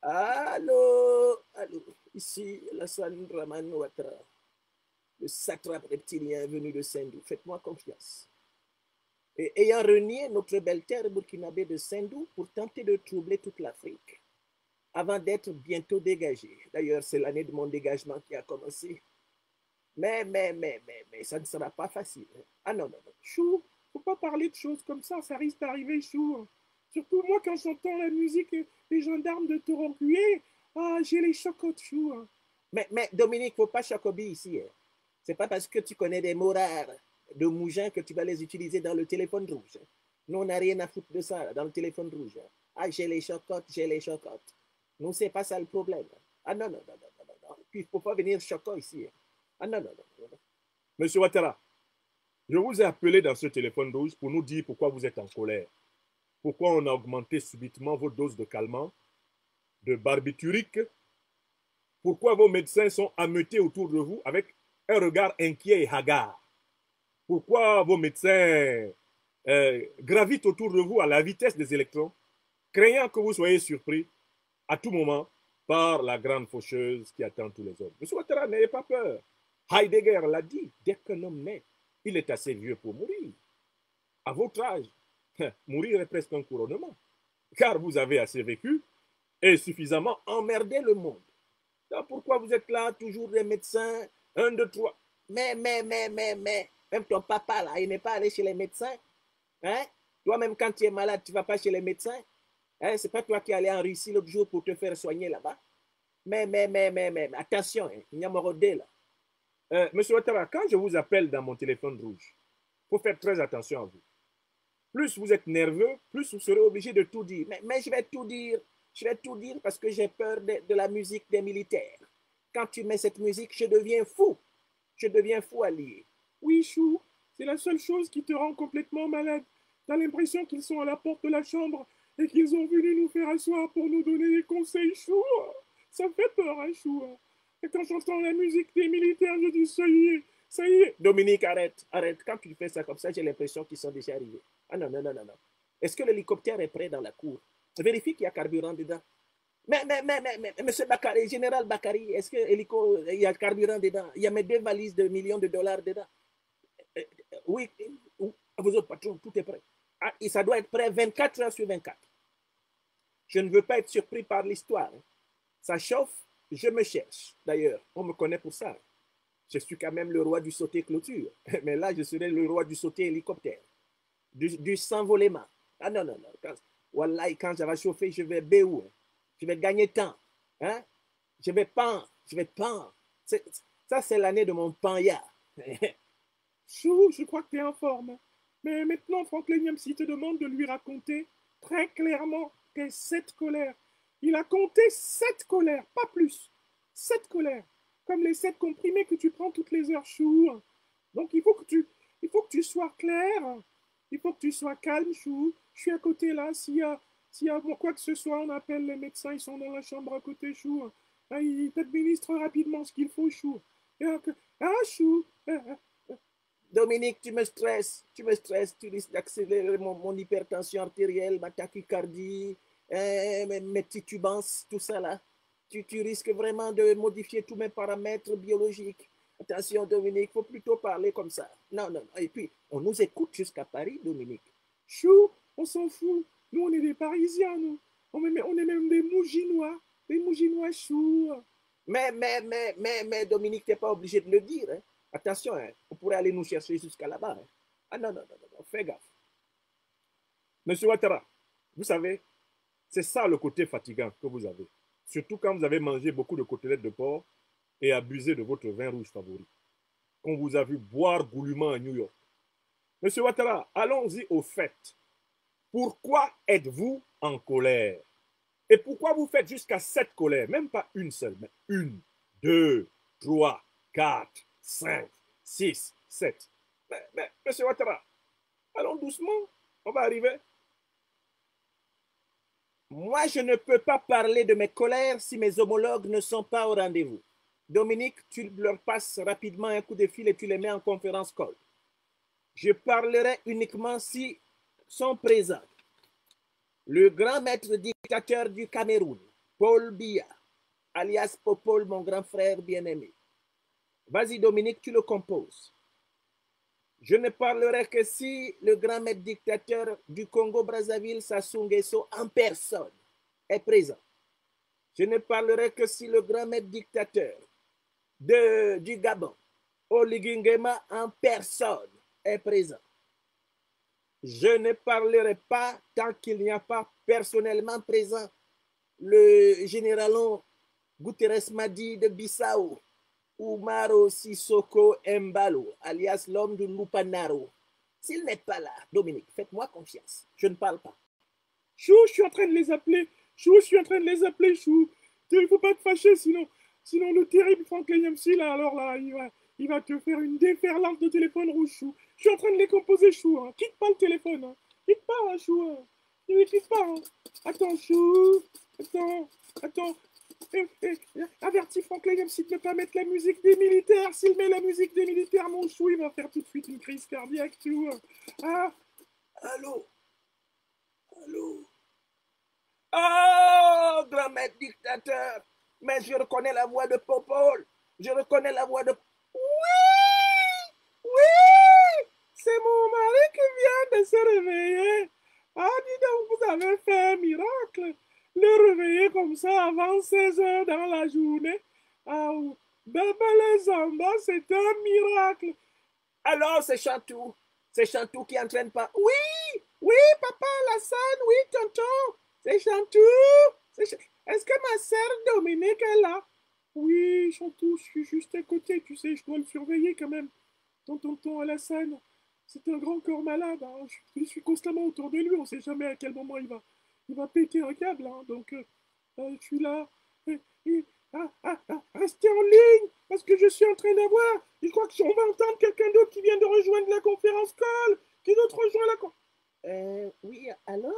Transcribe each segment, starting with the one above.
Allô, allô, ici Lassane Draman Ouattara, le satrape reptilien venu de Sindou. Faites-moi confiance. Et ayant renié notre belle terre burkinabé de Sindou pour tenter de troubler toute l'Afrique, avant d'être bientôt dégagé. D'ailleurs, c'est l'année de mon dégagement qui a commencé. Mais, ça ne sera pas facile. Ah non, non, non. Chou, faut pas parler de choses comme ça risque d'arriver, Chou. Surtout moi, quand j'entends la musique des gendarmes de Torongué, ah, j'ai les chocottes, Chou. Mais Dominique, faut pas chacobi ici. Hein. C'est pas parce que tu connais des mots rares de Mougin que tu vas les utiliser dans le téléphone rouge. Nous, on n'a rien à foutre de ça dans le téléphone rouge. Ah, j'ai les chocottes, j'ai les chocottes. Nous, c'est pas ça le problème. Ah non, non, non, non, non, non. Puis, il faut pas venir choco ici. Ah non, non, non, non, non. Monsieur Ouattara, je vous ai appelé dans ce téléphone rouge pour nous dire pourquoi vous êtes en colère. Pourquoi on a augmenté subitement vos doses de calmant, de barbiturique. Pourquoi vos médecins sont ameutés autour de vous avec un regard inquiet et hagard. Pourquoi vos médecins gravitent autour de vous à la vitesse des électrons, craignant que vous soyez surpris à tout moment par la grande faucheuse qui attend tous les hommes. Monsieur Ouattara, n'ayez pas peur. Heidegger l'a dit, dès qu'un homme naît, il est assez vieux pour mourir. À votre âge, mourir est presque un couronnement, car vous avez assez vécu et suffisamment emmerdé le monde. Alors pourquoi vous êtes là, toujours des médecins, un, deux, trois. Même ton papa, là, il n'est pas allé chez les médecins. Hein? Toi-même, quand tu es malade, tu ne vas pas chez les médecins. Hein? Ce n'est pas toi qui es allé en Russie l'autre jour pour te faire soigner là-bas. Mais, attention, hein, il y a Morodé, là. Monsieur Ouattara, quand je vous appelle dans mon téléphone rouge, il faut faire très attention à vous. Plus vous êtes nerveux, plus vous serez obligé de tout dire. Mais je vais tout dire. Je vais tout dire parce que j'ai peur de la musique des militaires. Quand tu mets cette musique, je deviens fou. Je deviens fou allié. Oui, Chou, c'est la seule chose qui te rend complètement malade. T'as l'impression qu'ils sont à la porte de la chambre et qu'ils ont venu nous faire asseoir pour nous donner des conseils, Chou. Ça fait peur, hein, Chou. Et quand j'entends la musique des militaires, je dis, ça y est, ça y est. Dominique, arrête, arrête. Quand tu fais ça comme ça, j'ai l'impression qu'ils sont déjà arrivés. Ah non, non, non, non, non. Est-ce que l'hélicoptère est prêt dans la cour? Vérifie qu'il y a carburant dedans. Mais, monsieur Bakary, général Bakary, est-ce qu'il y a carburant dedans? Il y a mes 2 valises de millions de dollars dedans. Oui, vous autres patrons, tout est prêt. Ah, et ça doit être prêt 24 heures sur 24. Je ne veux pas être surpris par l'histoire. Ça chauffe, je me cherche. D'ailleurs, on me connaît pour ça. Je suis quand même le roi du sauté clôture. Mais là, je serai le roi du sauté hélicoptère. Du s'envolement. Ah non, non, non. Wallahi, quand ça va chauffer, je vais béou. Je vais gagner temps. Hein? Je vais pendre. Je vais pendre. Ça, c'est l'année de mon panya. Chou, je crois que tu es en forme. Mais maintenant, Franklin Yamsi te demande de lui raconter très clairement tes 7 colères. Il a compté 7 colères, pas plus. 7 colères. Comme les 7 comprimés que tu prends toutes les heures, Chou. Donc il faut que tu sois clair. Il faut que tu sois calme, Chou. Je suis à côté là. S'il y a quoi que ce soit, on appelle les médecins. Ils sont dans la chambre à côté, Chou. Ils t'administrent rapidement ce qu'il faut, Chou. Chou. Dominique, tu me stresses, tu risques d'accélérer mon hypertension artérielle, ma tachycardie, mes titubances, tout ça là. Tu risques vraiment de modifier tous mes paramètres biologiques. Attention, Dominique, il faut plutôt parler comme ça. Non, non, et puis, on nous écoute jusqu'à Paris, Dominique. Chou, on s'en fout. Nous, on est des Parisiens, nous. On est même des Mouginois. Des Mouginois, Chou. Mais Dominique, tu n'es pas obligé de le dire. Hein. Attention, hein, on pourrait aller nous chercher jusqu'à là-bas. Hein. Ah non, non, non, non, fais gaffe. Monsieur Ouattara, vous savez, c'est ça le côté fatigant que vous avez. Surtout quand vous avez mangé beaucoup de côtelettes de porc et abusé de votre vin rouge favori. Qu'on vous a vu boire goulûment à New York. Monsieur Ouattara, allons-y au fait. Pourquoi êtes-vous en colère? Et pourquoi vous faites jusqu'à 7 colères? Même pas une seule, mais 1, 2, 3, 4, 5, 6, 7. Mais monsieur Ouattara, allons doucement, on va arriver. Moi, je ne peux pas parler de mes colères si mes homologues ne sont pas au rendez-vous. Dominique, tu leur passes rapidement un coup de fil et tu les mets en conférence call. Je parlerai uniquement si sont présents. Le grand maître dictateur du Cameroun, Paul Biya, alias Popol, mon grand frère bien-aimé. Vas-y, Dominique, tu le composes. Je ne parlerai que si le grand maître dictateur du Congo-Brazzaville, Sassou Nguesso, en personne, est présent. Je ne parlerai que si le grand maître dictateur du Gabon, Oligui Nguema, en personne, est présent. Je ne parlerai pas tant qu'il n'y a pas personnellement présent le généralon Guterres Madi de Bissau, Umaro Sissoko Embalo, alias l'homme de Lupanaro. S'il n'est pas là, Dominique, faites-moi confiance. Je ne parle pas. Chou, je suis en train de les appeler. Chou, je suis en train de les appeler, Chou. Il ne faut pas te fâcher, sinon le terrible Franklin MC, là, alors là, il va te faire une déferlante de téléphone rouge, Chou. Je suis en train de les composer, Chou. Hein. Quitte pas le téléphone. Hein. Quitte pas, hein, Chou. Hein. Ne quitte pas. Hein. Attends, Chou. Attends. Avertis Franklin MC de ne pas mettre la musique des militaires. S'il met la musique des militaires, mon Chou, il va faire tout de suite une crise cardiaque, Chou. Ah. Allô? Oh, grand maître dictateur! Mais je reconnais la voix de Popol. Je reconnais la voix de... Oui! C'est mon mari qui vient de se réveiller. Ah, dis donc, vous avez fait un miracle. Le réveiller comme ça avant 16 heures dans la journée. Ah, bébé les Zamba, c'est un miracle. Alors, c'est Chantou. C'est Chantou qui entraîne pas. Oui, papa, Lassane, oui, tonton. C'est Chantou. Est-ce que ma sœur Dominique est là? Oui, Chantou, je suis juste à côté, tu sais, je dois le surveiller quand même. Ton tonton Alassane, c'est un grand corps malade. Hein. Je suis constamment autour de lui, on ne sait jamais à quel moment il va péter un câble. Hein. Donc, je suis là. Restez en ligne, parce que je suis en train d'avoir. Je crois qu'on va entendre quelqu'un d'autre qui vient de rejoindre la conférence call. Qui d'autre rejoint la conférence? Oui, allô?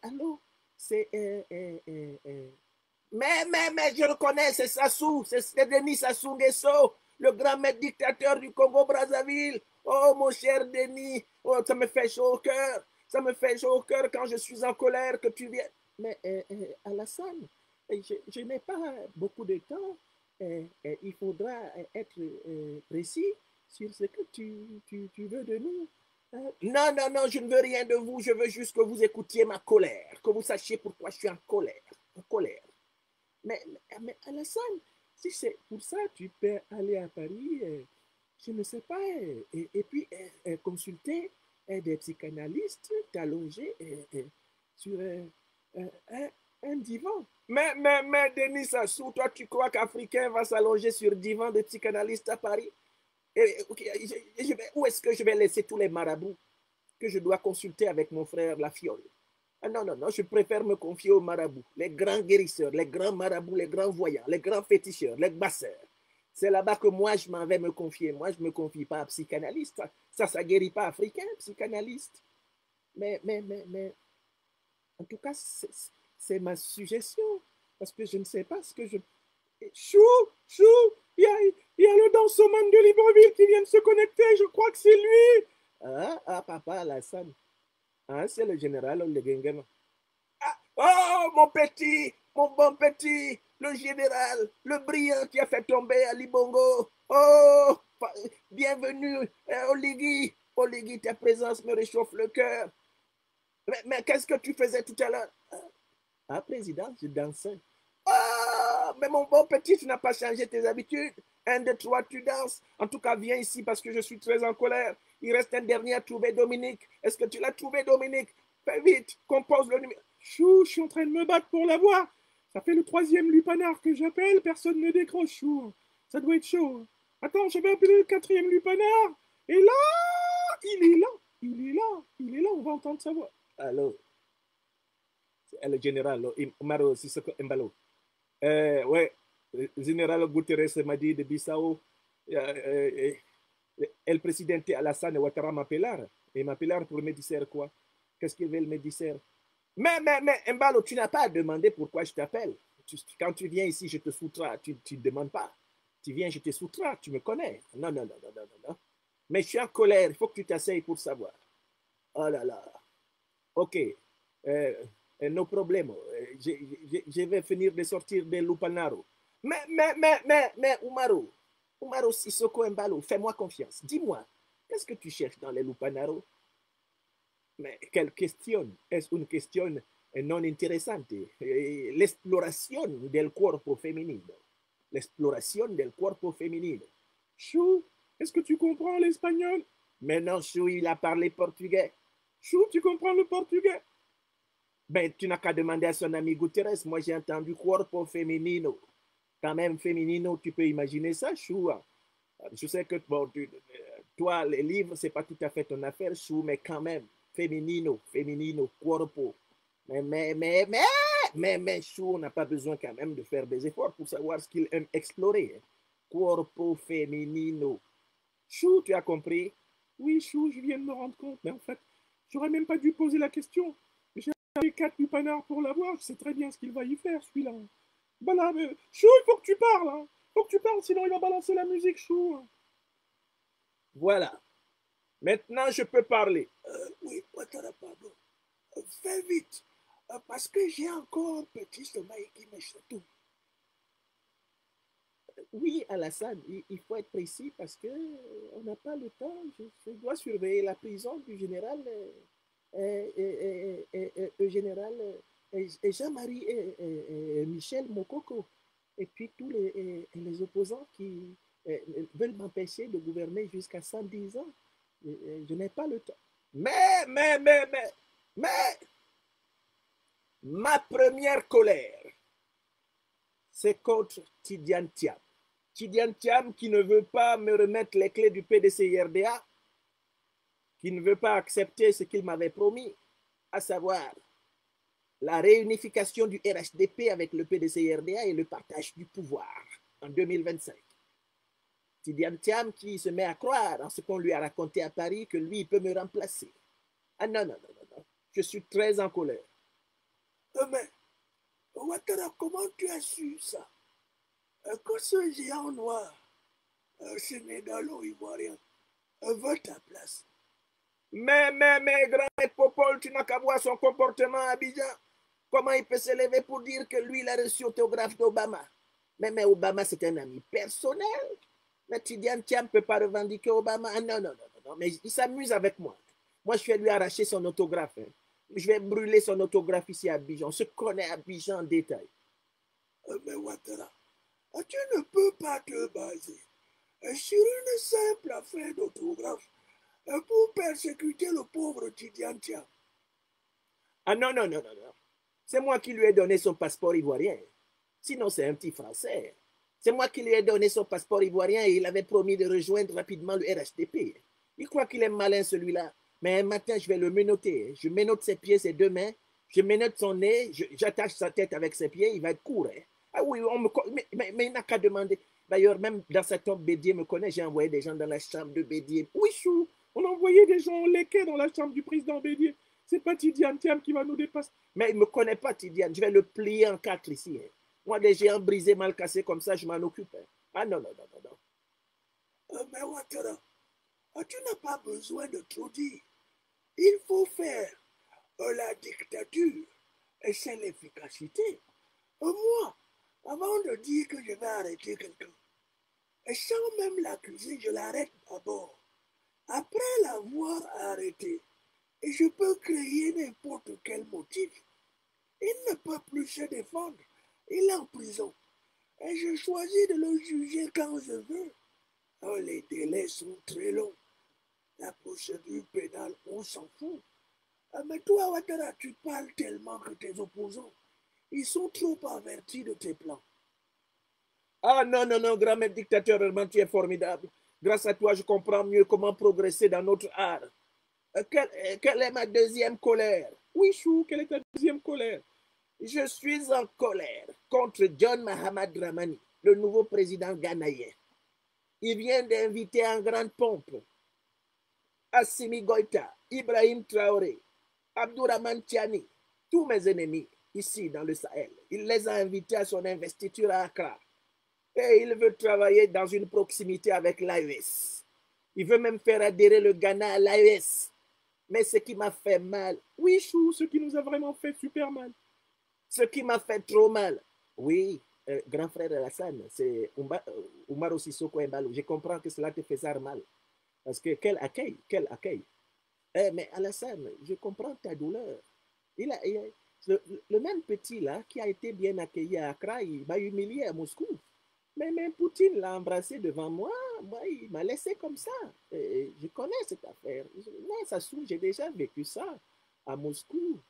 Allô? C'est... Mais je reconnais, c'est Sassou, c'est Denis Sassou Nguesso, le grand maître dictateur du Congo-Brazzaville. Oh, mon cher Denis, oh, ça me fait chaud au cœur. Ça me fait chaud au cœur quand je suis en colère que tu viennes. Mais Alassane, je n'ai pas beaucoup de temps. Il faudra être précis sur ce que tu veux de nous. Non, je ne veux rien de vous. Je veux juste que vous écoutiez ma colère, que vous sachiez pourquoi je suis en colère. Mais Alassane, si c'est pour ça, tu peux aller à Paris, je ne sais pas, et puis consulter des psychanalystes, t'allonger sur un divan. Mais Denis Sassou, toi, tu crois qu'Africain va s'allonger sur divan de psychanalyste à Paris? Où est-ce que je vais laisser tous les marabouts que je dois consulter avec mon frère La Fiole? Ah non, je préfère me confier aux marabouts, les grands guérisseurs, les grands marabouts, les grands voyants, les grands féticheurs, les basseurs. C'est là-bas que moi, je m'en vais me confier. Moi, je ne me confie pas à psychanalyste. Ça ne guérit pas africain, psychanalyste. Mais, en tout cas, c'est ma suggestion. Parce que je ne sais pas ce que je... Chou, il y a le danseman de Libreville qui vient de se connecter. Je crois que c'est lui. Papa, Alassane. C'est le général Olegengema. Oh, mon bon petit, le général, le brillant qui a fait tomber Ali Bongo. Oh, bienvenue, Oligui. Oligui, ta présence me réchauffe le cœur. Mais qu'est-ce que tu faisais tout à l'heure? Président, je dansais. Oh, mais mon bon petit, tu n'as pas changé tes habitudes. 1, 2, 3, tu danses. En tout cas, viens ici parce que je suis très en colère. Il reste un dernier à trouver, Dominique. Est-ce que tu l'as trouvé, Dominique? Fais vite, compose le numéro. Chou, je suis en train de me battre pour l'avoir. Ça fait le 3e lupanard que j'appelle. Personne ne décroche, Chou. Ça doit être chaud. Attends, j'avais appelé le 4e lupanard. Et là, il est là. On va entendre sa voix. Allô? C'est le général Umaro Sissoko Embalo. Ouais, le général Guterres m'a dit de Bissau. El presidente Alassane Ouattara m'appellera. Et m'appellera pour me dire quoi? Qu'est-ce qu'il veut me dire? Mais Mbalo, tu n'as pas à demander pourquoi je t'appelle. Quand tu viens ici, je te soutrais. Tu ne demandes pas. Tu viens, je te soutrais. Tu me connais. Non. Mais je suis en colère. Il faut que tu t'asseyes pour savoir. Oh là là. Ok. No problème. Je vais finir de sortir de Lupanaro. Mais, Umaru Sissoko Mbalo, fais-moi confiance. Dis-moi, qu'est-ce que tu cherches dans les Lupanaro? Mais quelle question? Est-ce une question non interessante? L'exploration del cuerpo femenino. L'exploration del cuerpo femenino. Chou, est-ce que tu comprends l'espagnol? Mais non, Chou, il a parlé portugais. Chou, tu comprends le portugais? Ben, tu n'as qu'à demander à son ami Guterres. Moi, j'ai entendu cuerpo femenino. Quand même, femenino, tu peux imaginer ça, Chou. Je sais que bon, toi, les livres, c'est pas tout à fait ton affaire, Chou, mais quand même, femenino, cuerpo. Mais, Chou, on n'a pas besoin quand même de faire des efforts pour savoir ce qu'il aime explorer. Cuerpo femenino. Chou, tu as compris? Oui, Chou, je viens de me rendre compte, mais en fait, j'aurais même pas dû poser la question. J'ai appelé 4 lupanards pour l'avoir, je sais très bien ce qu'il va y faire, celui-là. Ben là, mais... Chou, il faut que tu parles, hein. Il faut que tu parles, sinon il va balancer la musique, Chou. Voilà. Maintenant, je peux parler. Oui, Ouattara, pardon. Fais vite, parce que j'ai encore un petit sommeil qui me chatouille. Oui, Alassane, il faut être précis parce que on n'a pas le temps. Je dois surveiller la prison du général, général Jean-Marie Michel Mokoko et puis tous les opposants qui veulent m'empêcher de gouverner jusqu'à 110 ans. Je n'ai pas le temps. Mais, ma première colère, c'est contre Tidiane Thiam. Tidiane Thiam qui ne veut pas me remettre les clés du PDCIRDA, qui ne veut pas accepter ce qu'il m'avait promis, à savoir la réunification du RHDP avec le PDCIRDA et le partage du pouvoir en 2025. Tidiane Thiam qui se met à croire en ce qu'on lui a raconté à Paris que lui, il peut me remplacer. Ah non. Je suis très en colère. Mais, Ouattara, comment tu as su ça? Que ce géant noir, sénégalo-ivoirien, veut ta place. Mais, grand maître Popol, tu n'as qu'à voir son comportement à Abidjan. Comment il peut se lever pour dire que lui, il a reçu autographe d'Obama? Mais Obama, c'est un ami personnel. Mais Tidiane Thiam ne peut pas revendiquer Obama. Ah non. Mais il s'amuse avec moi. Moi, je vais lui arracher son autographe. Hein. Je vais brûler son autographe ici à Abidjan. On se connaît à Abidjan en détail. Mais Ouattara, tu ne peux pas te baser sur une simple affaire d'autographe pour persécuter le pauvre Tidiane Thiam. Ah non. C'est moi qui lui ai donné son passeport ivoirien. Sinon, c'est un petit Français. C'est moi qui lui ai donné son passeport ivoirien et il avait promis de rejoindre rapidement le RHDP. Il croit qu'il est malin, celui-là. Mais un matin, je vais le menotter. Je menotte ses pieds, ses deux mains. Je menotte son nez. J'attache sa tête avec ses pieds. Il va être court. Hein. Ah oui, mais il n'a qu'à demander. D'ailleurs, même dans sa tombe, Bédier me connaît. J'ai envoyé des gens dans la chambre de Bédier. Oui, Chou, on a envoyé des gens léqués dans la chambre du président Bédier. C'est pas Tidiane Thiam qui va nous dépasser. Mais il ne me connaît pas, Tidiane. Je vais le plier en quatre ici. Hein. Moi, des géants brisés, mal cassés comme ça, je m'en occupe. Hein. Ah non. Mais Ouattara, tu n'as pas besoin de trop dire. Il faut faire la dictature et c'est l'efficacité. Moi, avant de dire que je vais arrêter quelqu'un, et sans même l'accuser, je l'arrête d'abord. Après l'avoir arrêté, et je peux créer n'importe quel motif. Il ne peut plus se défendre. Il est en prison. Et je choisis de le juger quand je veux. Oh, les délais sont très longs. La procédure pénale, on s'en fout. Mais toi, Ouattara, tu parles tellement que tes opposants, ils sont trop avertis de tes plans. Ah non, grand maître dictateur, vraiment, tu es formidable. Grâce à toi, je comprends mieux comment progresser dans notre art. Quelle est ma deuxième colère? Oui, Chou, quelle est ta deuxième colère? Je suis en colère contre John Mahamad Dramani, le nouveau président ghanéen. Il vient d'inviter en grande pompe Assimi Goïta, Ibrahim Traoré, Abdourahmane Tiani, tous mes ennemis ici dans le Sahel. Il les a invités à son investiture à Accra. Et il veut travailler dans une proximité avec l'AES. Il veut même faire adhérer le Ghana à l'AES. Mais ce qui m'a fait mal, Oui, Chou, ce qui nous a vraiment fait super mal. ce qui m'a fait trop mal, oui, grand frère Alassane, c'est Umaro Sissoko Embalo. Je comprends que cela te faisait mal. Parce que quel accueil, quel accueil. Mais Alassane, je comprends ta douleur. Il a, le même petit là qui a été bien accueilli à Accra, il m'a humilié à Moscou. Mais Poutine l'a embrassé devant moi, il m'a laissé comme ça. Et je connais cette affaire. Mais ça se j'ai déjà vécu ça à Moscou.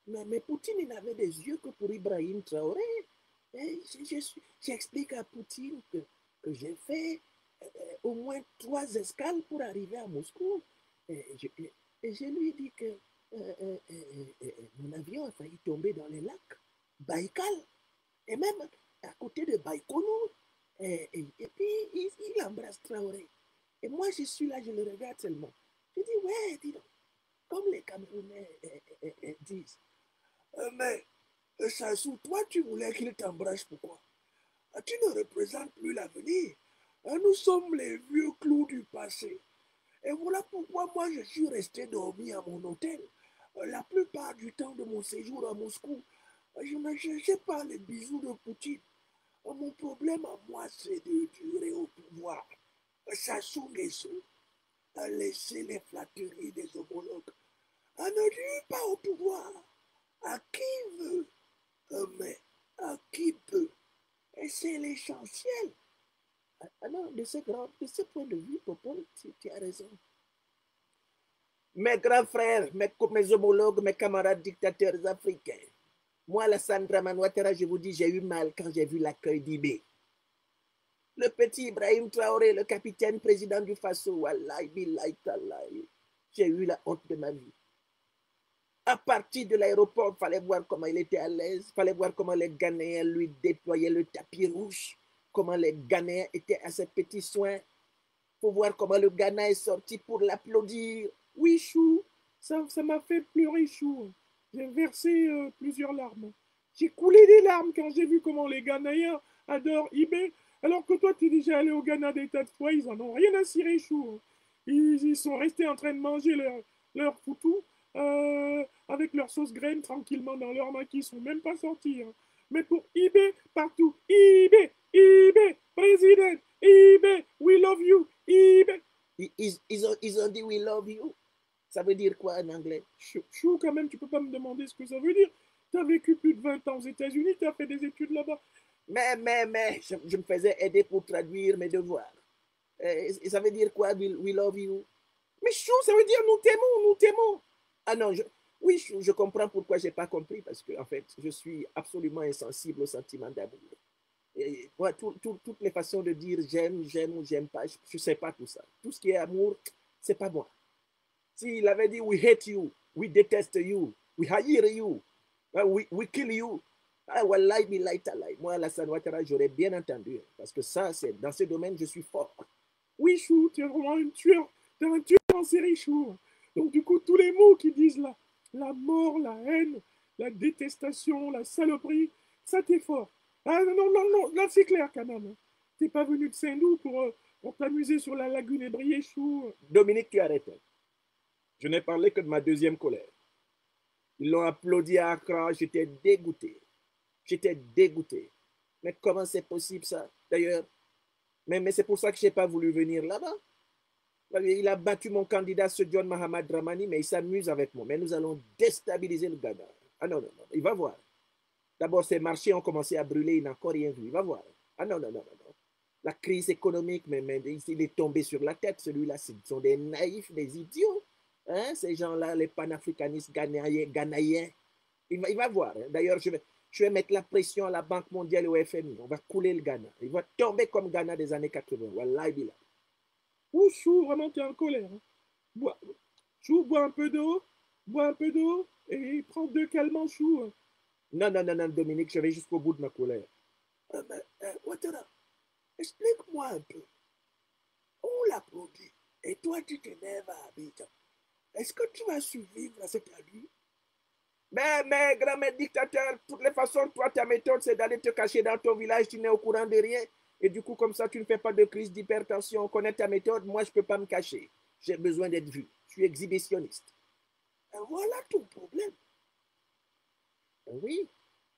Mais Poutine, il n'avait des yeux que pour Ibrahim Traoré. J'explique à Poutine que j'ai fait au moins 3 escales pour arriver à Moscou. Et je lui dis que mon avion a failli tomber dans les lacs Baïkal et même à côté de Baïkonour. Et puis, il embrasse Traoré. Et moi, je suis là, je le regarde seulement. Je dis, ouais, dis donc, comme les Camerounais disent. Mais, Sassou, toi, tu voulais qu'il t'embrasse, pourquoi? Tu ne représentes plus l'avenir. Nous sommes les vieux clous du passé. Et voilà pourquoi moi, je suis resté dormir à mon hôtel. La plupart du temps de mon séjour à Moscou, je ne cherchais pas les bisous de Poutine. Mon problème à moi, c'est de durer au pouvoir. Sassou Nguesso a laissé les flatteries des homologues. Ne dure pas au pouvoir. À qui veut, mais à qui peut. Et c'est l'essentiel. Alors, de ce point de vue, Popo, tu as raison. Mes grands frères, mes homologues, mes camarades dictateurs africains, moi, Alassane Dramane Ouattara, je vous dis, j'ai eu mal quand j'ai vu l'accueil d'Ibé. Le petit Ibrahim Traoré, le capitaine président du Faso, wallahi, billahi, tallahi, j'ai eu la honte de ma vie. À partir de l'aéroport, il fallait voir comment il était à l'aise, il fallait voir comment les Ghanéens lui déployaient le tapis rouge, comment les Ghanéens étaient à ses petits soins, pour voir comment le Ghana est sorti pour l'applaudir. Oui, Chou, ça m'a fait pleurer, Chou. J'ai versé plusieurs larmes. J'ai coulé des larmes quand j'ai vu comment les Ghanéens adorent eBay, alors que toi, tu es déjà allé au Ghana des tas de fois, ils en ont rien à cirer, Chou. Ils sont restés en train de manger leur foutou avec leur sauce graine tranquillement dans leur maquis, ils sont même pas sortis. Hein. Mais pour eBay, partout, eBay, président, eBay, we love you, eBay. Ils ont dit we love you. Ça veut dire quoi en anglais? Chou, quand même, tu peux pas me demander ce que ça veut dire. Tu as vécu plus de 20 ans aux États-Unis, tu as fait des études là-bas. Mais, je me faisais aider pour traduire mes devoirs. Et ça veut dire quoi, we love you? Mais Chou, ça veut dire nous t'aimons, nous t'aimons. Ah non, oui, je comprends pourquoi j'ai pas compris, parce que en fait, je suis absolument insensible au sentiment d'amour. Et moi, toutes les façons de dire j'aime ou j'aime pas, je ne sais pas tout ça. Tout ce qui est amour, c'est pas moi. S'il avait dit we hate you, we detest you, we hire you, we kill you, wallahi billahi talahi. Moi, Alassane Ouattara, j'aurais bien entendu, parce que ça, c'est dans ce domaine, je suis fort. Oui, Chou, tu es vraiment un tueur en série, Chou. Donc du coup, tous les mots qui disent là, la mort, la haine, la détestation, la saloperie, ça t'es fort. Ah non, là c'est clair quand même. T'es pas venu de Saint-Loup pour t'amuser sur la lagune et briller, Chou. Dominique, tu arrêtes. Je n'ai parlé que de ma deuxième colère. Ils l'ont applaudi à Accra, j'étais dégoûté. J'étais dégoûté. Mais comment c'est possible ça? D'ailleurs, mais c'est pour ça que je n'ai pas voulu venir là-bas. Il a battu mon candidat, ce John Mahamad Dramani, mais il s'amuse avec moi. Mais nous allons déstabiliser le Ghana. Ah non, il va voir. D'abord, ces marchés ont commencé à brûler, il n'a encore rien vu. Il va voir. Ah non. La crise économique, mais il est tombé sur la tête, celui-là. Ce sont des naïfs, des idiots. Hein, ces gens-là, les panafricanistes ghanéens. Il va voir. Hein. D'ailleurs, je vais mettre la pression à la Banque mondiale et au FMI. On va couler le Ghana. Il va tomber comme Ghana des années 80. Wallahi billah. Ouh, Chou, vraiment, t'es en colère. Hein. Chou, bois un peu d'eau. Et prends 2 calmants, Chou. Non, Dominique, je vais jusqu'au bout de ma colère. Ouattara, explique-moi un peu. On l'applaudit et toi, tu t'énerves à Abidjan. Est-ce que tu vas survivre à cette allure? Mais, grand-mère dictateur, de toutes les façons, toi, ta méthode, c'est d'aller te cacher dans ton village, tu n'es au courant de rien. Et du coup, comme ça, tu ne fais pas de crise d'hypertension. On connaît ta méthode, moi, je ne peux pas me cacher. J'ai besoin d'être vu. Je suis exhibitionniste. Et voilà ton problème. Oui,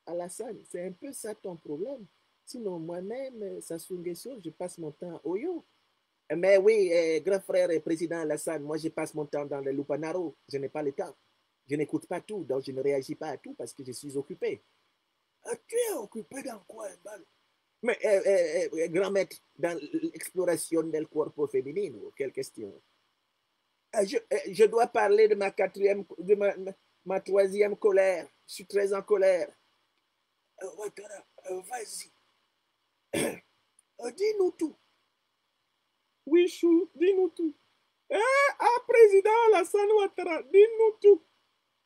Alassane, c'est un peu ça ton problème. Sinon, moi-même, Sassou Nguesso, je passe mon temps au yo. Mais oui, grand frère et président Alassane, moi, je passe mon temps dans le Lupanaro. Je n'ai pas le temps. Je n'écoute pas tout, donc je ne réagis pas à tout parce que je suis occupé. Tu es occupé dans quoi, Mbalo? Mais, grand maître, dans l'exploration del corpo féminin, quelle question? Je dois parler de ma quatrième, de ma troisième colère. Je suis très en colère. Ouattara, vas-y. Dis-nous tout. Oui, Chou, dis-nous tout. Président Alassane Ouattara, dis-nous tout.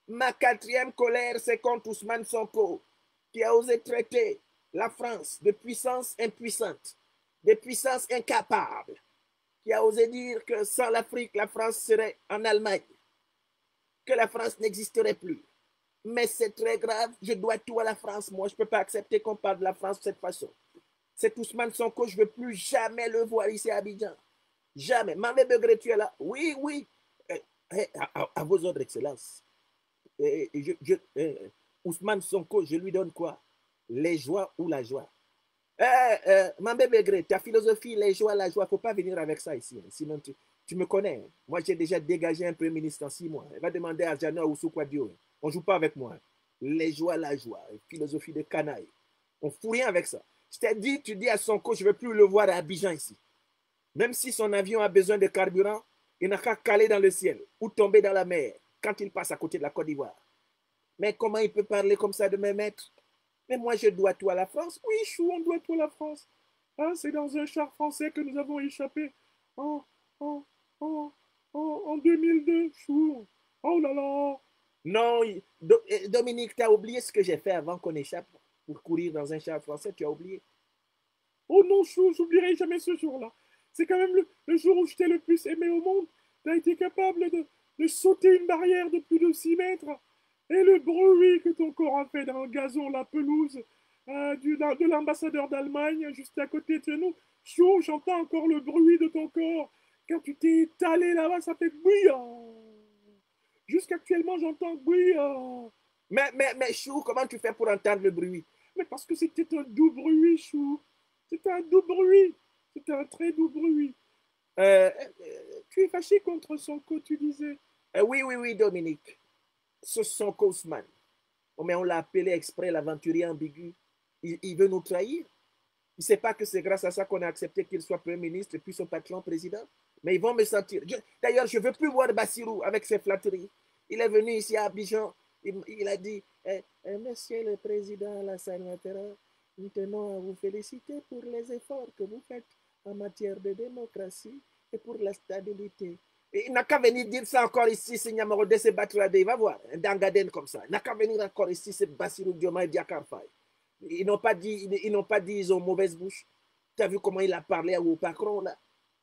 Ma quatrième colère, c'est contre Ousmane Sonko, qui a osé traiter la France de puissance impuissante, de puissance incapable, qui a osé dire que sans l'Afrique, la France serait en Allemagne, que la France n'existerait plus. Mais c'est très grave, je dois tout à la France. Moi, je ne peux pas accepter qu'on parle de la France de cette façon. C'est Ousmane Sonko, je ne veux plus jamais le voir ici à Abidjan. Jamais. Mamé Begré, tu es là? Oui, oui. À vos ordres, Excellences. Ousmane Sonko, je lui donne quoi? Les joies ou la joie? Mamé Begré, ta philosophie, les joies, la joie, il ne faut pas venir avec ça ici. Hein. Sinon, tu me connais. Hein. Moi, j'ai déjà dégagé un premier ministre en 6 mois. Elle va demander à Jana ou Soukwadio. Hein. On ne joue pas avec moi. Les joies, la joie. Philosophie de canaille. On ne fout rien avec ça. Je t'ai dit, tu dis à Sonko, je ne veux plus le voir à Abidjan ici. Même si son avion a besoin de carburant, il n'a qu'à caler dans le ciel ou tomber dans la mer quand il passe à côté de la Côte d'Ivoire. Mais comment il peut parler comme ça de mes maîtres? Mais moi, je dois tout à la France. Oui, Chou, on doit tout à la France. Ah, c'est dans un char français que nous avons échappé en, en, en 2002, Chou. Oh là là. Non, Dominique, tu as oublié ce que j'ai fait avant qu'on échappe pour courir dans un char français. Tu as oublié. Oh non, Chou, j'oublierai jamais ce jour-là. C'est quand même le jour où je t'ai le plus aimé au monde. Tu as été capable de sauter une barrière de plus de 6 mètres. Et le bruit que ton corps a fait dans le gazon, la pelouse de l'ambassadeur d'Allemagne juste à côté de nous. Chou, j'entends encore le bruit de ton corps. Quand tu t'es étalé là-bas, ça fait bouillant. Jusqu'actuellement, j'entends bouillant. Mais Chou, comment tu fais pour entendre le bruit? Mais parce que c'était un doux bruit, Chou. C'était un doux bruit. C'était un très doux bruit. Tu es fâché contre Sonko, tu disais. Oui, oui, oui, Dominique. Ce Sonko Ousmane. Oh, mais on l'a appelé exprès l'aventurier ambigu. Il veut nous trahir. Il ne sait pas que c'est grâce à ça qu'on a accepté qu'il soit Premier ministre et puis son patron président. Mais ils vont me sentir. D'ailleurs, je ne veux plus voir Bassirou avec ses flatteries. Il est venu ici à Abidjan. Il a dit Monsieur le Président Alassane Ouattara, nous tenons à vous féliciter pour les efforts que vous faites en matière de démocratie et pour la stabilité. Et il n'a qu'à venir dire ça encore ici, c'est Niamarode, c'est Batrade, il va voir, un Dangaden comme ça. Il n'a qu'à venir encore ici, c'est Bassirou Diomaye Diakhar Faye. Ils n'ont pas dit, ils ont mauvaise bouche. Tu as vu comment il a parlé au patron là?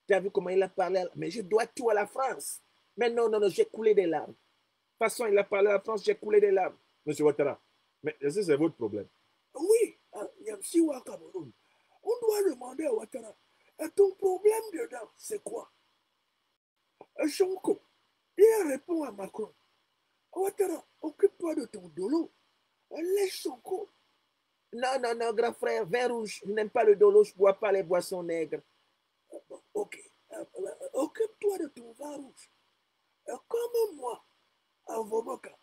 Tu as vu comment il a parlé? Mais je dois tout à la France. Mais non, non, non, j'ai coulé des larmes. De toute façon, il a parlé à la France, j'ai coulé des larmes. Monsieur Ouattara, mais ça, c'est votre problème. Oui, Yamsiwa Cameroun. On doit demander à Ouattara. Ton problème dedans, c'est quoi? Sonko, il répond à Macron. Ouattara, occupe-toi de ton dolo. Laisse Sonko. Non, non, non, grand frère, vin rouge. Je n'aime pas le dolo, je ne bois pas les boissons nègres. Ok, occupe-toi de ton vin rouge. Comme moi, à Vomoka,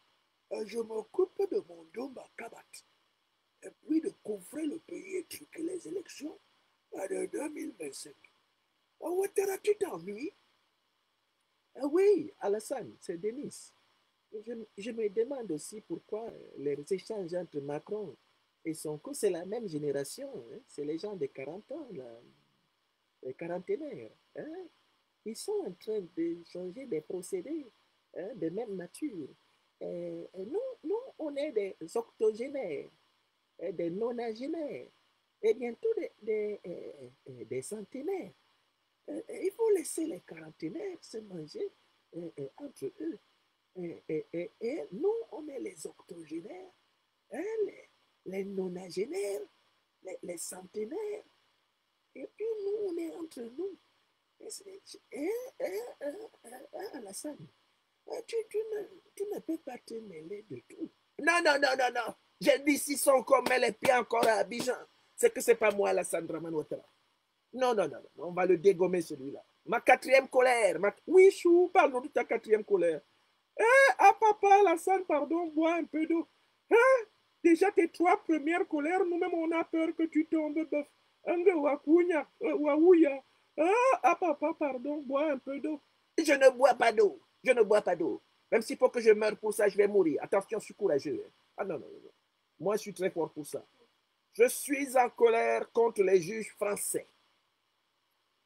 je m'occupe de mon Domba Kabat. Et puis de couvrir le pays et truquer les élections de 2025. Ouattara, tu t'ennuies? Oui, Alassane, c'est Denis. Je me demande aussi pourquoi les échanges entre Macron et Sonko, c'est la même génération. Hein? C'est les gens de 40 ans, là, les quarantenaires. Hein? Ils sont en train de changer des procédés hein, de même nature. Et nous, on est des octogénaires, des nonagénaires, et bientôt des centenaires. Il faut laisser les quarantenaires se manger entre eux. Et nous, on est les octogénaires, hein, les nonagénaires, les centenaires. Et puis nous, on est entre nous. Alassane, tu ne peux pas te mêler de tout. Non, non, non, non, non. J'ai dit s'ils sont comme les pieds encore à Abidjan. C'est que c'est pas moi, Alassane Draman Ouattara. Non, non, non, non, on va le dégommer celui-là. Ma quatrième colère. Oui, Chou, parle-nous de ta quatrième colère. Ah, papa, Alassane, pardon, bois un peu d'eau. Hein? Déjà, tes 3 premières colères, nous-mêmes, on a peur que tu tombes, bœuf. Ah, papa, pardon, bois un peu d'eau. Je ne bois pas d'eau. Je ne bois pas d'eau. Même s'il faut que je meure pour ça, je vais mourir. Attention, je suis courageux. Ah non, non, non. Moi, je suis très fort pour ça. Je suis en colère contre les juges français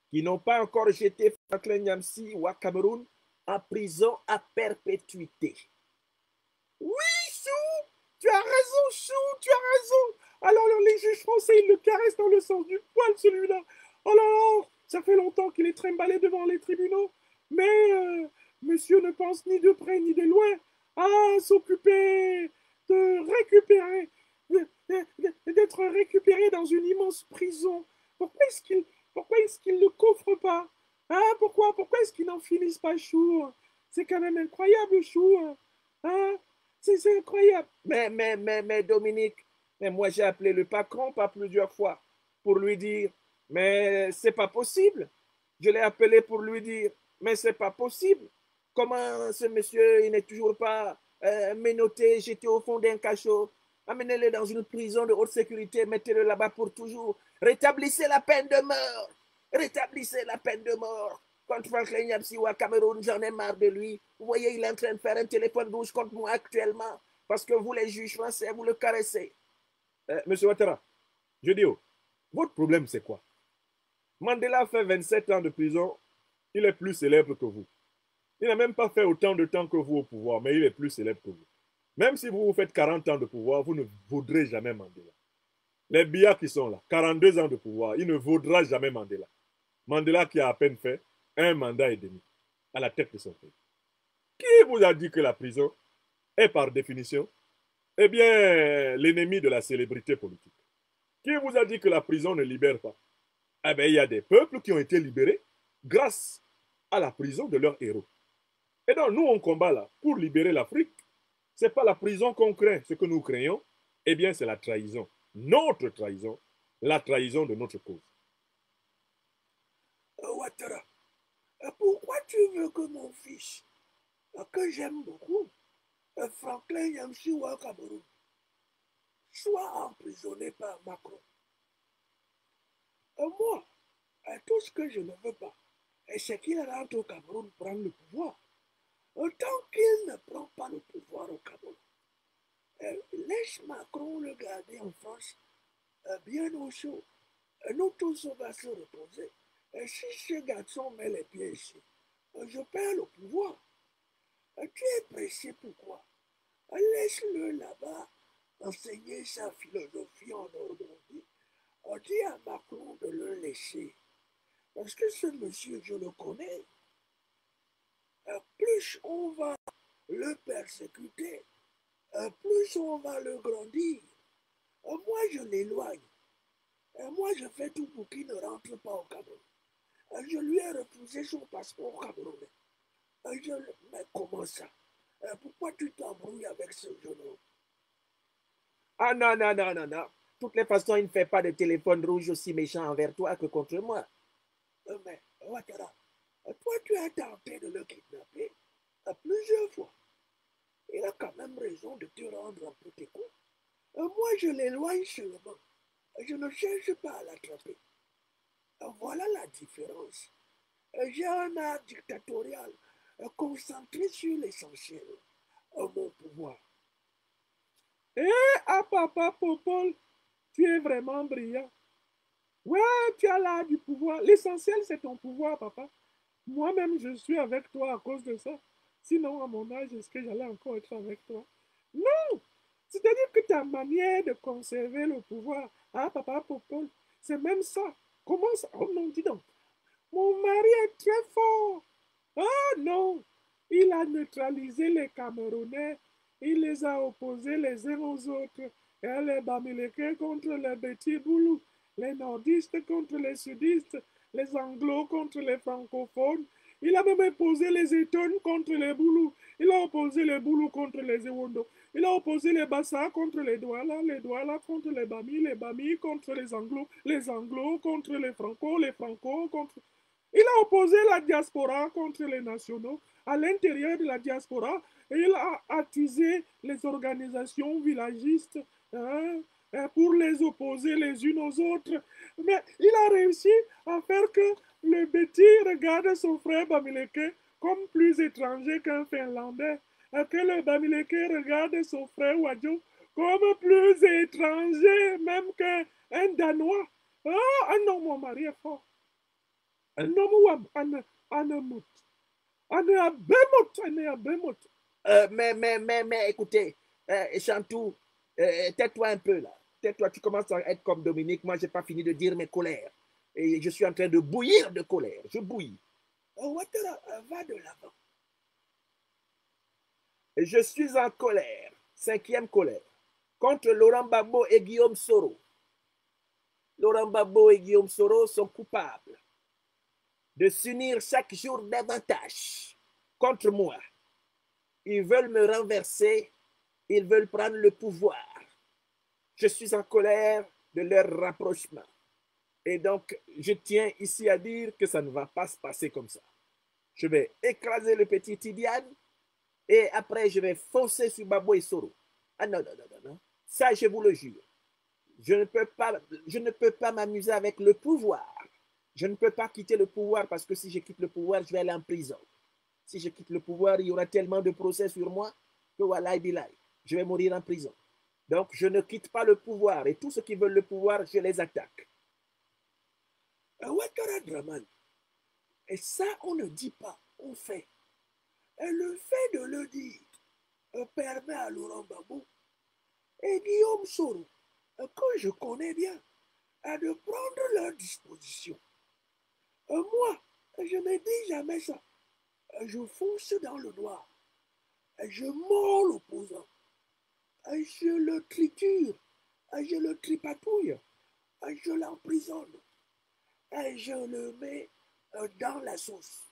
qui n'ont pas encore jeté Franklin Nyamsi ou à Cameroun en prison à perpétuité. Oui, Chou, tu as raison, Chou, tu as raison. Alors, les juges français, ils le caressent dans le sens du poil, celui-là. Oh là là, ça fait longtemps qu'il est trimballé devant les tribunaux. Mais monsieur ne pense ni de près ni de loin à s'occuper de récupérer, d'être récupéré dans une immense prison. Pourquoi est-ce qu'il ne coffre pas? Hein, pourquoi est-ce qu'ils n'en finissent pas, Chou? C'est quand même incroyable, Chou. Hein? C'est incroyable. Mais Dominique, mais moi j'ai appelé le patron pas plusieurs fois pour lui dire, mais c'est pas possible. Je l'ai appelé pour lui dire, mais c'est pas possible. Comment ce monsieur, il n'est toujours pas menotté, jeté au fond d'un cachot? Amenez-le dans une prison de haute sécurité, mettez-le là-bas pour toujours. Rétablissez la peine de mort. Rétablissez la peine de mort. Contre Franklin Nyamsi ou à Cameroun, j'en ai marre de lui. Vous voyez, il est en train de faire un téléphone rouge contre moi actuellement. Parce que vous, les juges français, vous le caressez. Monsieur Ouattara, je dis, votre problème, c'est quoi? Mandela fait 27 ans de prison. Il est plus célèbre que vous. Il n'a même pas fait autant de temps que vous au pouvoir, mais il est plus célèbre que vous. Même si vous faites 40 ans de pouvoir, vous ne vaudrez jamais Mandela. Les Biya qui sont là, 42 ans de pouvoir, il ne vaudra jamais Mandela. Mandela qui a à peine fait un mandat et demi à la tête de son pays. Qui vous a dit que la prison est par définition, eh bien, l'ennemi de la célébrité politique? Qui vous a dit que la prison ne libère pas? Eh bien, il y a des peuples qui ont été libérés grâce à la prison de leurs héros. Et donc, nous, on combat là pour libérer l'Afrique. Ce n'est pas la prison qu'on craint. Ce que nous craignons, eh bien, c'est la trahison. Notre trahison, la trahison de notre cause. Ouattara, pourquoi tu veux que mon fils, que j'aime beaucoup, Franklin Nyamsi ou à Cameroun, soit emprisonné par Macron? Moi, tout ce que je ne veux pas, c'est qu'il rentre au Cameroun prendre le pouvoir. Tant qu'il ne prend pas le pouvoir au Cameroun, laisse Macron le garder en France bien au chaud. Nous tous, on va se reposer. Si ce garçon met les pieds ici, je perds le pouvoir. Tu es pressé pourquoi? Laisse-le là-bas enseigner sa philosophie en Normandie. On dit à Macron de le laisser. Parce que ce monsieur, je le connais. Plus on va le persécuter, plus on va le grandir. Moi, je l'éloigne. Moi, je fais tout pour qu'il ne rentre pas au Cameroun. Je lui ai refusé son passeport camerounais. Mais comment ça? Pourquoi tu t'embrouilles avec ce jeune homme? Ah non, non, non, non, non. De toutes les façons, il ne fait pas de téléphone rouge aussi méchant envers toi que contre moi. Mais, Ouattara, toi, tu as tenté de le kidnapper plusieurs fois. Il a quand même raison de te rendre un peu tes coups. Moi, je l'éloigne seulement. Je ne cherche pas à l'attraper. Voilà la différence. J'ai un art dictatorial concentré sur l'essentiel, mon pouvoir. Papa Popol, tu es vraiment brillant. Ouais, tu as l'art du pouvoir. L'essentiel, c'est ton pouvoir, papa. Moi-même, je suis avec toi à cause de ça. Sinon, à mon âge, est-ce que j'allais encore être avec toi? Non! C'est-à-dire que ta manière de conserver le pouvoir, papa Popol, c'est même ça. Comment ça? Oh non, dis donc. Mon mari est très fort. Ah non! Il a neutralisé les Camerounais. Il les a opposés les uns aux autres. Et les Bamileke contre les Beti Boulou. Les nordistes contre les sudistes. les anglos contre les francophones. Il a même opposé les Étones contre les Boulous. Il a opposé les Boulous contre les Ewondo. Il a opposé les Bassa contre les Douala contre les Bami contre les Anglos contre les Franco contre... Il a opposé la diaspora contre les nationaux. À l'intérieur de la diaspora, il a attisé les organisations villagistes, hein, pour les opposer les unes aux autres. Mais il a réussi à faire que le Betty regarde son frère Bamileke comme plus étranger qu'un Finlandais, et que le Bamileke regarde son frère Wadjo comme plus étranger même qu'un Danois. Ah non, mon mari est fort. Un homme ou Mais, écoutez, Chantou, tais-toi un peu là. Tais-toi, tu commences à être comme Dominique. Moi, je n'ai pas fini de dire mes colères. Et je suis en train de bouillir de colère. Je bouillis. Ouattara, va de l'avant. Je suis en colère. 5e colère. Contre Laurent Gbagbo et Guillaume Soro. Laurent Gbagbo et Guillaume Soro sont coupables de s'unir chaque jour davantage contre moi. Ils veulent me renverser. Ils veulent prendre le pouvoir. Je suis en colère de leur rapprochement. Et donc, je tiens ici à dire que ça ne va pas se passer comme ça. Je vais écraser le petit Tidiane et après, je vais foncer sur Gbagbo et Soro. Ah non, non, non, non, non. Ça, je vous le jure. Je ne peux pas m'amuser avec le pouvoir. Je ne peux pas quitter le pouvoir parce que si je quitte le pouvoir, je vais aller en prison. Si je quitte le pouvoir, il y aura tellement de procès sur moi que voilà, je vais mourir en prison. Donc, je ne quitte pas le pouvoir et tous ceux qui veulent le pouvoir, je les attaque. Ouattara Draman. Et ça, on ne dit pas, on fait. Et le fait de le dire permet à Laurent Gbagbo et Guillaume Soro, que je connais bien, de prendre leurs dispositions. Moi, je ne dis jamais ça. Je fonce dans le noir. Je mords l'opposant. Je le triture. Je le tripatouille. Je l'emprisonne. Et je le mets dans la sauce.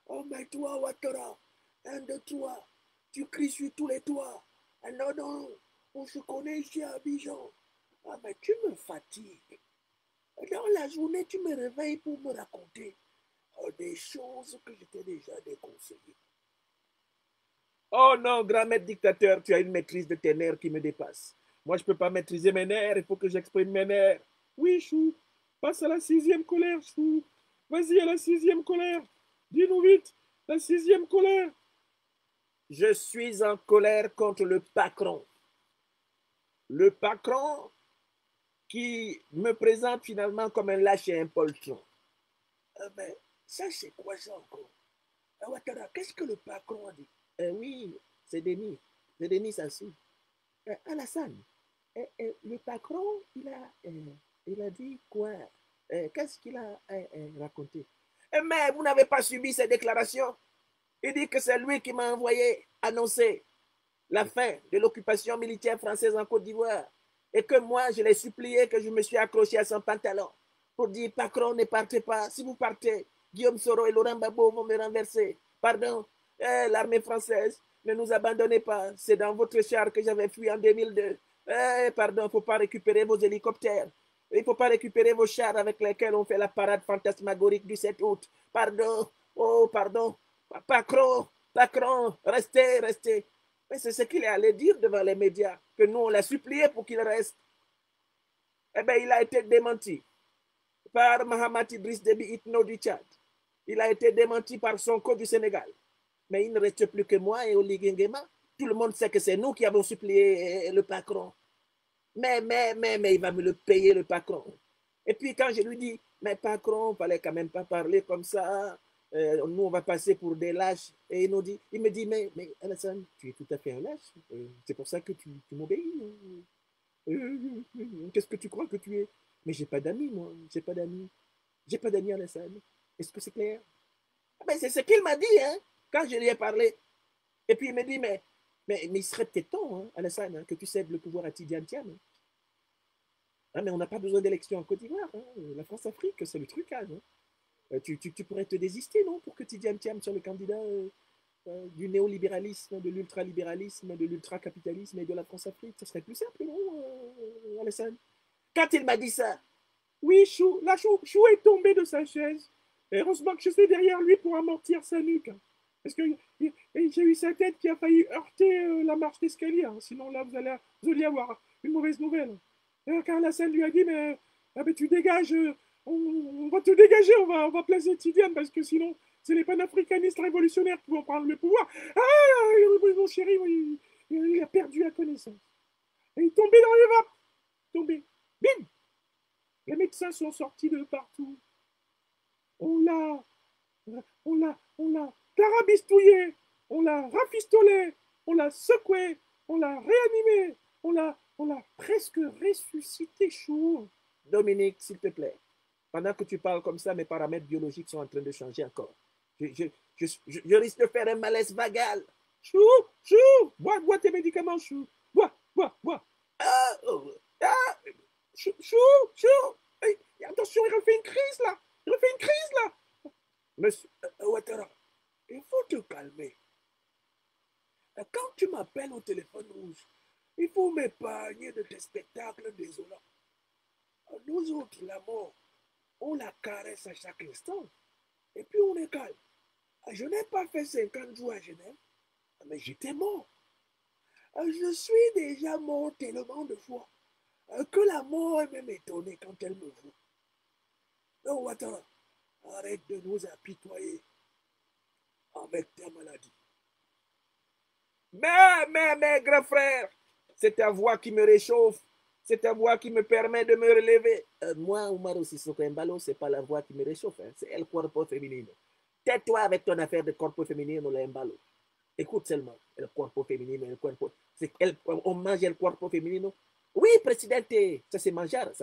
Oh, mais toi, Ouattara, un de toi, tu cries sur tous les toits. Ah, non, non, on se connaît ici à Abidjan. Ah, mais tu me fatigues. Dans la journée, tu me réveilles pour me raconter des choses que je t'ai déjà déconseillées. Oh non, grand maître dictateur, tu as une maîtrise de tes nerfs qui me dépasse. Moi, je ne peux pas maîtriser mes nerfs, il faut que j'exprime mes nerfs. Oui, Chou, passe à la 6e colère, Chou. Vas-y à la 6e colère. Dis-nous vite, la 6e colère. Je suis en colère contre le patron. Le patron qui me présente finalement comme un lâche et un poltron. Mais ça, c'est quoi ça encore? Ouattara, qu'est-ce que le patron a dit? Oui, c'est Denis. C'est Denis Sassou. Alassane, le patron, il a dit quoi? Qu'est-ce qu'il a raconté? Mais vous n'avez pas subi ces déclarations. Il dit que c'est lui qui m'a envoyé annoncer la fin de l'occupation militaire française en Côte d'Ivoire. Et que moi, je l'ai supplié, que je me suis accroché à son pantalon pour dire, patron, ne partez pas. Si vous partez, Guillaume Soro et Laurent Gbagbo vont me renverser. Pardon, l'armée française, ne nous abandonnez pas. C'est dans votre char que j'avais fui en 2002. Pardon, il ne faut pas récupérer vos hélicoptères. Il ne faut pas récupérer vos chars avec lesquels on fait la parade fantasmagorique du 7 août. Pardon, oh, pardon. Patron, restez, restez. Mais c'est ce qu'il est allé dire devant les médias, que nous, on l'a supplié pour qu'il reste. Eh bien, il a été démenti par Mahamat Idriss Déby Itno du Tchad. Il a été démenti par Sonko du Sénégal. Mais il ne reste plus que moi et Oli Nguema. Tout le monde sait que c'est nous qui avons supplié le patron. Mais il va me le payer, le patron. Et puis quand je lui dis, mais patron, il ne fallait quand même pas parler comme ça. Nous, on va passer pour des lâches. Et il me dit, mais Alassane, tu es tout à fait un lâche. C'est pour ça que tu m'obéis. Qu'est-ce que tu crois que tu es? Mais j'ai pas d'amis, moi. J'ai pas d'amis. J'ai pas d'amis, Alassane. Est-ce que c'est clair? Mais c'est ce qu'il m'a dit, hein, quand je lui ai parlé. Et puis il me dit, mais il serait peut-être temps, hein, Alassane, hein, que tu cèdes le pouvoir à Tidiane Thiam. Ah, mais on n'a pas besoin d'élection en Côte d'Ivoire. Hein. La France-Afrique, c'est le trucage. Hein. Tu pourrais te désister, non, pour que Tidiane Thiam soit le candidat du néolibéralisme, de l'ultralibéralisme, de l'ultracapitalisme et de la France-Afrique. Ça serait plus simple, non, Alassane? Quand il m'a dit ça, Oui, Chou, là, Chou est tombé de sa chaise. Et heureusement que je suis derrière lui pour amortir sa nuque. Parce que j'ai eu sa tête qui a failli heurter la marche d'escalier. Hein. Sinon, là, vous allez avoir une mauvaise nouvelle. Car la scène lui a dit, mais, ah, mais tu dégages, on va te dégager, on va placer Tidiane, parce que sinon, c'est les panafricanistes révolutionnaires qui vont prendre le pouvoir. Ah, mon chéri, oui, il a perdu la connaissance. Et il est tombé dans les vapes. Tombé. Bim! Les médecins sont sortis de partout. On l'a, on l'a carabistouillé, on l'a rafistolé, on l'a secoué, on l'a réanimé, on l'a presque ressuscité, Chou. Dominique, s'il te plaît, pendant que tu parles comme ça, mes paramètres biologiques sont en train de changer encore. Je risque de faire un malaise vagal. Chou, bois tes médicaments, Chou. Bois. Chou. Hey, attention, il refait une crise, là. Monsieur, Ouattara, il faut te calmer. Quand tu m'appelles au téléphone rouge, il faut m'épargner de tes spectacles désolants. Nous autres, la mort, on la caresse à chaque instant. Et puis on est calme. Je n'ai pas fait 50 jours à Genève, mais j'étais mort. Je suis déjà mort tellement de fois que la mort est même étonnée quand elle me voit. Donc, Ouattara, arrête de nous apitoyer avec ta maladie. Mais, grand frère, c'est ta voix qui me réchauffe. C'est ta voix qui me permet de me relever. Moi, Oumaro Sissoko Embalo, ce n'est pas la voix qui me réchauffe, hein, c'est el corpo féminin. Tais-toi avec ton affaire de corpo féminin ou l'embalo. Écoute seulement, el corpo féminin, el corpo. On mange el corpo féminin. Oui, présidente, ça c'est manjar,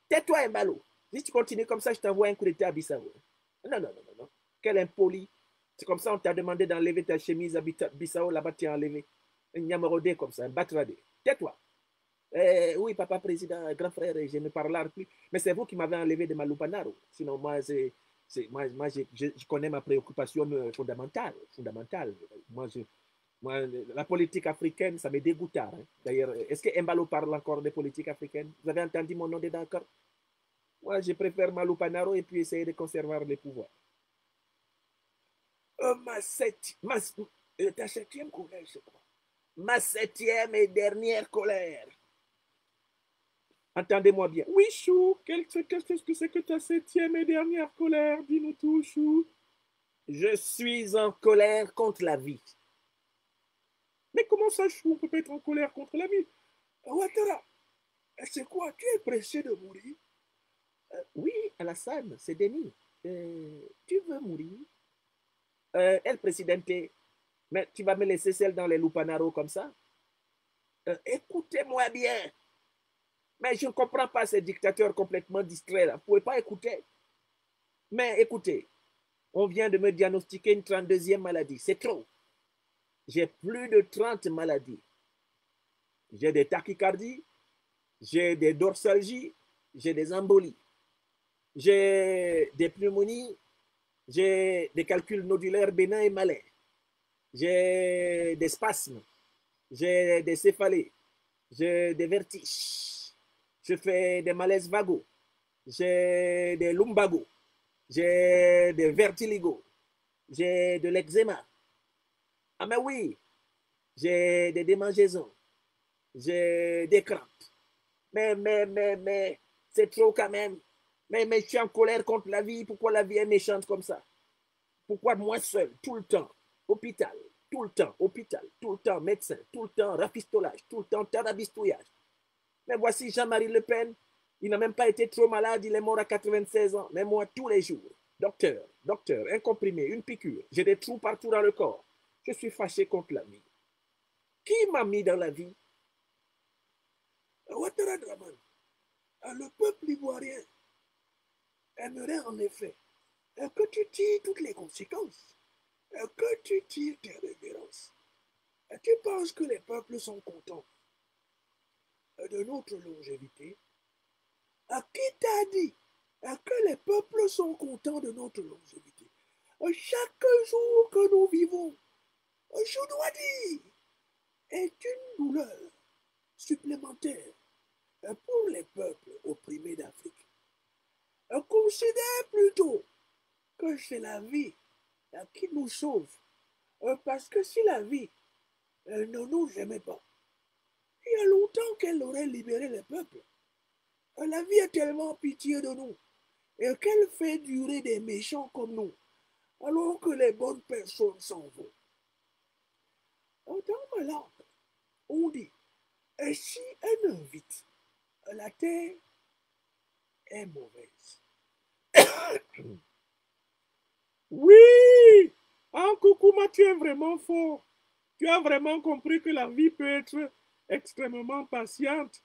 Tais-toi, Embalo. Si tu continues comme ça, je t'envoie un coup d'état à Bissau. Non. Quel impoli. C'est comme ça, on t'a demandé d'enlever ta chemise à Bissau, là-bas, tu as enlevé. Un Nyamorodé comme ça, un batradé. Tais-toi. Oui, papa président, grand frère, je ne parle plus. Mais c'est vous qui m'avez enlevé de ma lupanaro. Sinon, moi, je connais ma préoccupation fondamentale. Moi, la politique africaine, ça me dégoûte. Hein. D'ailleurs, est-ce que Mbalo parle encore de politique africaine? Vous avez entendu mon nom dedans encore? Moi, je préfère Malou Panaro et puis essayer de conserver les pouvoirs. Ta septième colère, c'est quoi? Ma septième et dernière colère. Entendez-moi bien. Oui, Chou, qu'est-ce que c'est que ta septième et dernière colère? Dis-nous tout, Chou. Je suis en colère contre la vie. Mais comment ça, Chou, on peut pas être en colère contre la vie? Ouattara, c'est quoi? Tu es pressé de mourir? Oui, Alassane, c'est Denis. Tu veux mourir? El Presidente, mais tu vas me laisser seul dans les Lupanaro comme ça? Écoutez-moi bien. Mais je ne comprends pas ces dictateurs complètement distraits là. Vous ne pouvez pas écouter. Mais écoutez, on vient de me diagnostiquer une 32e maladie. C'est trop. J'ai plus de 30 maladies. J'ai des tachycardies, j'ai des dorsalgies, j'ai des embolies, j'ai des pneumonies, j'ai des calculs nodulaires bénins et malins, j'ai des spasmes, j'ai des céphalées, j'ai des vertiges, je fais des malaises vagos, j'ai des lumbagos, j'ai des vertiligos, j'ai de l'eczéma. Ah mais oui, j'ai des démangeaisons, j'ai des crampes. Mais, c'est trop quand même. Mais je suis en colère contre la vie. Pourquoi la vie est méchante comme ça? Pourquoi moi seul, tout le temps, hôpital, tout le temps, médecin, tout le temps, rafistolage, tout le temps, tarabistouillage. Mais voici Jean-Marie Le Pen, il n'a même pas été trop malade, il est mort à 96 ans. Mais moi, tous les jours, docteur, un comprimé, une piqûre, j'ai des trous partout dans le corps. Je suis fâché contre la vie. Qui m'a mis dans la vie? Ouattara Draman, le peuple ivoirien aimerait en effet que tu tires toutes les conséquences, que tu tires tes révérences. Tu penses que les peuples sont contents de notre longévité? Qui t'a dit que les peuples sont contents de notre longévité? Chaque jour que nous vivons, je dois dire, est une douleur supplémentaire pour les peuples opprimés d'Afrique. Considère plutôt que c'est la vie qui nous sauve. Parce que si la vie ne nous aimait pas, il y a longtemps qu'elle aurait libéré les peuples. La vie a tellement pitié de nous et qu'elle fait durer des méchants comme nous, alors que les bonnes personnes s'en vont. Dans ma langue, on dit, et si elle invite, la terre est mauvaise. Oui! Ah, Koukouma, tu es vraiment fort. Tu as vraiment compris que la vie peut être extrêmement patiente.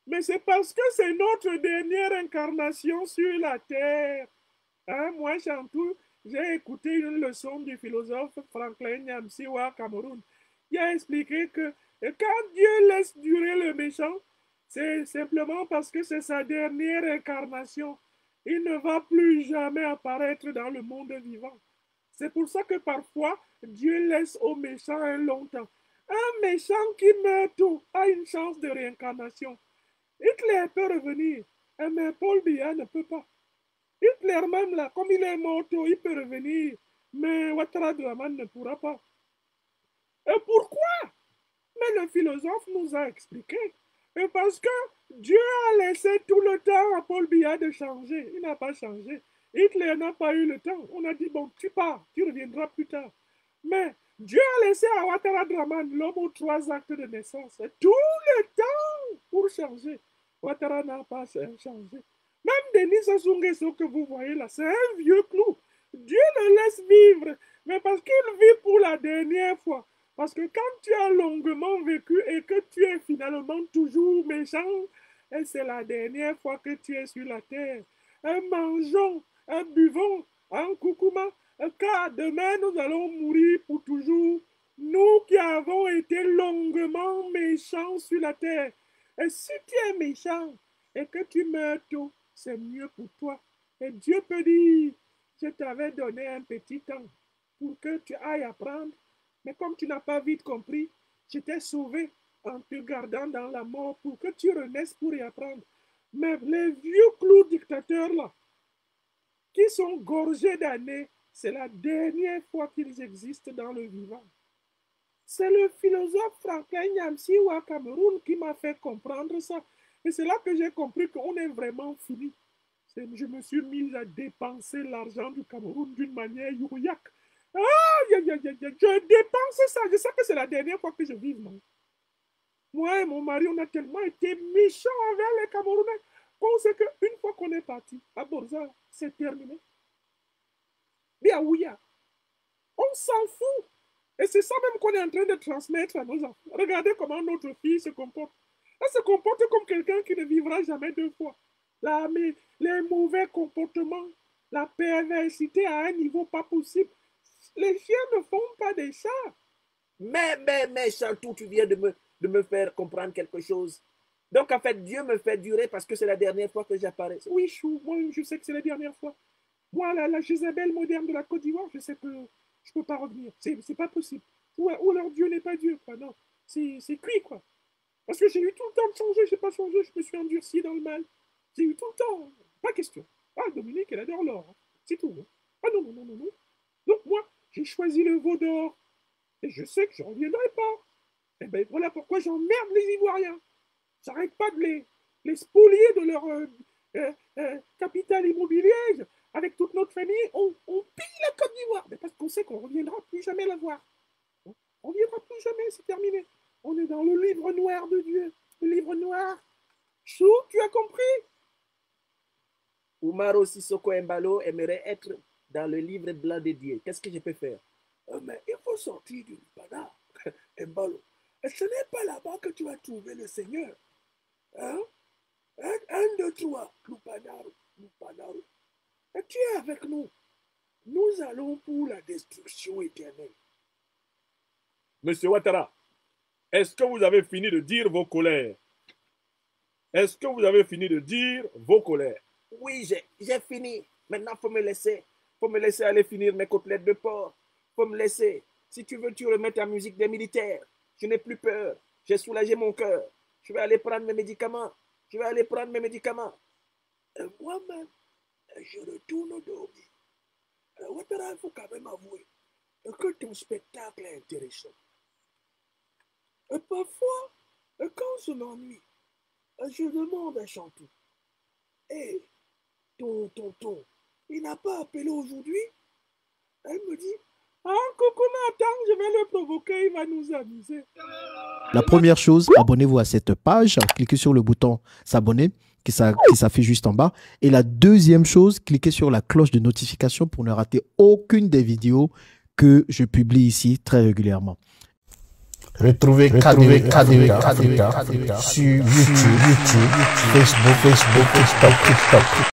Mais c'est parce que c'est notre dernière incarnation sur la terre. Hein, moi, Chantou, j'ai écouté une leçon du philosophe Franklin Nyamsiwa Cameroun. Il a expliqué que quand Dieu laisse durer le méchant, c'est simplement parce que c'est sa dernière incarnation. Il ne va plus jamais apparaître dans le monde vivant. C'est pour ça que parfois, Dieu laisse aux méchants un long temps. Un méchant qui meurt tôt a une chance de réincarnation. Hitler peut revenir, mais Paul Biya ne peut pas. Hitler même là, comme il est mort tôt, il peut revenir, mais Ouattara Draman ne pourra pas. Et pourquoi? Mais le philosophe nous a expliqué. Et parce que Dieu a laissé tout le temps à Paul Biya de changer. Il n'a pas changé. Hitler n'a pas eu le temps. On a dit, bon, tu pars, tu reviendras plus tard. Mais Dieu a laissé à Ouattara Draman, l'homme aux 3 actes de naissance, tout le temps pour changer. Ouattara n'a pas changé. Même Denis Sassou Nguesso que vous voyez là, c'est un vieux clou. Dieu le laisse vivre, mais parce qu'il vit pour la dernière fois. Parce que quand tu as longuement vécu et que tu es finalement toujours méchant, et c'est la dernière fois que tu es sur la terre. Mangeons, buvons, Koukouma, car demain nous allons mourir pour toujours. Nous qui avons été longuement méchants sur la terre. Et si tu es méchant et que tu meurs tôt, c'est mieux pour toi. Et Dieu peut dire, je t'avais donné un petit temps pour que tu ailles apprendre. Mais comme tu n'as pas vite compris, je t'ai sauvé en te gardant dans la mort pour que tu renaisses pour y apprendre. Mais les vieux clous dictateurs là, qui sont gorgés d'années, c'est la dernière fois qu'ils existent dans le vivant. C'est le philosophe Franklin Nyamsiwa Cameroun qui m'a fait comprendre ça. Et c'est là que j'ai compris qu'on est vraiment fini. Je me suis mis à dépenser l'argent du Cameroun d'une manière youriaque. Je dépense ça. Je sais que c'est la dernière fois que je vis, non? Moi et mon mari, on a tellement été méchants envers les Camerounais qu'on sait qu'une fois qu'on est parti à Borza, c'est terminé. Bien, oui, on s'en fout. Et c'est ça même qu'on est en train de transmettre à nos enfants. Regardez comment notre fille se comporte. Elle se comporte comme quelqu'un qui ne vivra jamais 2 fois. Mais les mauvais comportements, la perversité à un niveau pas possible. Les chiens ne font pas des chats. Mais, Chantou, tu viens de me faire comprendre quelque chose. Donc, en fait, Dieu me fait durer parce que c'est la dernière fois que j'apparais. Oui, Chou, moi, je sais que c'est la dernière fois. Moi, la Jézabel moderne de la Côte d'Ivoire, je sais que je ne peux pas revenir. C'est pas possible. Ou alors Dieu n'est pas Dieu, quoi. Non, c'est cuit, quoi. Parce que j'ai eu tout le temps de changer, je n'ai pas changé, je me suis endurci dans le mal. J'ai eu tout le temps, pas question. Ah, Dominique, elle adore l'or. Hein. C'est tout. Hein. Ah non, non, non, non, non. Donc moi, j'ai choisi le veau d'or. Et je sais que je ne reviendrai pas. Et bien voilà pourquoi j'emmerde les Ivoiriens. J'arrête pas de les spolier de leur capital immobilier. Avec toute notre famille, on pille la Côte d'Ivoire. Mais parce qu'on sait qu'on ne reviendra plus jamais la voir. On ne reviendra plus jamais, c'est terminé. On est dans le livre noir de Dieu. Le livre noir. Chou, tu as compris? Umaro Sissoko Embalo aimerait être dans le livre blanc de Dieu. Qu'est-ce que je peux faire? Mais il faut sortir du Lupana, Embalo. Et ce n'est pas là-bas que tu vas trouver le Seigneur. Hein? 1, 2, 3, Lupanaru, Lupanaru. Et tu es avec nous. Nous allons pour la destruction éternelle. Monsieur Ouattara, est-ce que vous avez fini de dire vos colères? Est-ce que vous avez fini de dire vos colères? Oui, j'ai fini. Maintenant, faut me laisser. Faut me laisser aller finir mes côtelettes de porc. Faut me laisser. Si tu veux, tu remets ta musique des militaires. Je n'ai plus peur. J'ai soulagé mon cœur. Je vais aller prendre mes médicaments. Je vais aller prendre mes médicaments. Moi-même, je retourne dormir. Ouattara, il faut quand même avouer que ton spectacle est intéressant. Parfois, quand je m'ennuie, je demande à Chantou. Hé, ton tonton, il n'a pas appelé aujourd'hui? Elle me dit, Ah, Kokona, attends, je vais le provoquer, il va nous amuser. La première chose, abonnez-vous à cette page, cliquez sur le bouton s'abonner qui s'affiche juste en bas. Et la deuxième chose, cliquez sur la cloche de notification pour ne rater aucune des vidéos que je publie ici très régulièrement. Retrouvez KDV Africa sur YouTube, Facebook, TikTok.